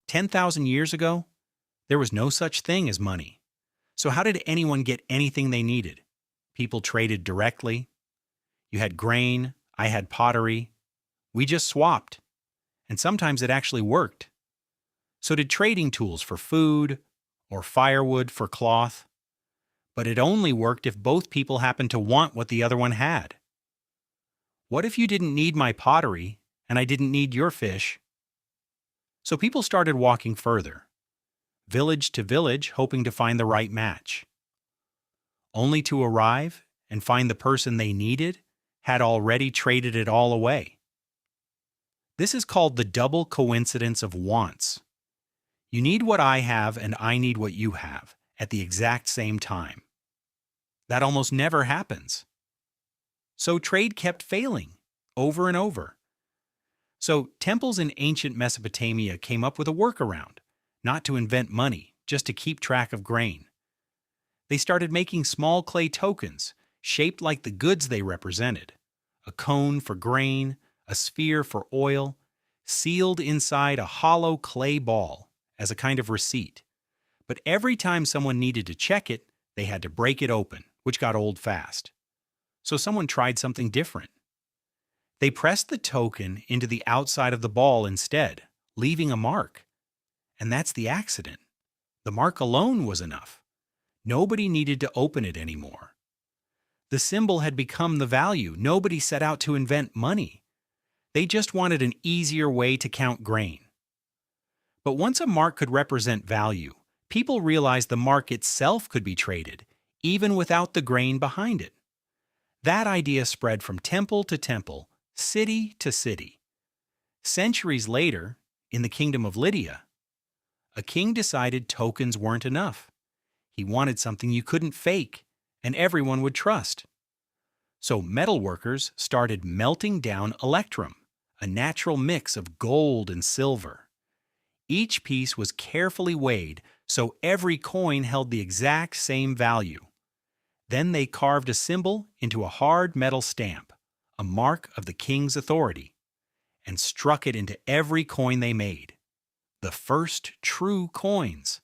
10,000 years ago, there was no such thing as money. So how did anyone get anything they needed? People traded directly. You had grain, I had pottery. We just swapped. And sometimes it actually worked. So did trading tools for food or firewood for cloth. But it only worked if both people happened to want what the other one had. What if you didn't need my pottery and I didn't need your fish? So people started walking further, village to village, hoping to find the right match. Only to arrive and find the person they needed had already traded it all away. This is called the double coincidence of wants. You need what I have and I need what you have at the exact same time. That almost never happens. So trade kept failing over and over. So temples in ancient Mesopotamia came up with a workaround, not to invent money, just to keep track of grain. They started making small clay tokens shaped like the goods they represented: a cone for grain, a sphere for oil, sealed inside a hollow clay ball as a kind of receipt. But every time someone needed to check it, they had to break it open, which got old fast. So someone tried something different. They pressed the token into the outside of the ball instead, leaving a mark. And that's the accident. The mark alone was enough. Nobody needed to open it anymore. The symbol had become the value. Nobody set out to invent money. They just wanted an easier way to count grain. But once a mark could represent value, people realized the mark itself could be traded, even without the grain behind it. That idea spread from temple to temple, city to city. Centuries later, in the kingdom of Lydia, a king decided tokens weren't enough. He wanted something you couldn't fake and everyone would trust. So metalworkers started melting down electrum, a natural mix of gold and silver. Each piece was carefully weighed so every coin held the exact same value. Then they carved a symbol into a hard metal stamp, a mark of the king's authority, and struck it into every coin they made. The first true coins.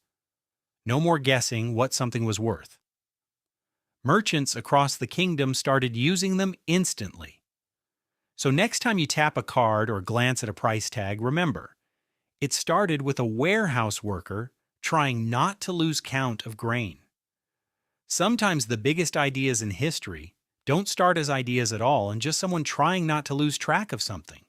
No more guessing what something was worth. Merchants across the kingdom started using them instantly. So next time you tap a card or glance at a price tag, remember, it started with a warehouse worker trying not to lose count of grain. Sometimes the biggest ideas in history don't start as ideas at all and just someone trying not to lose track of something.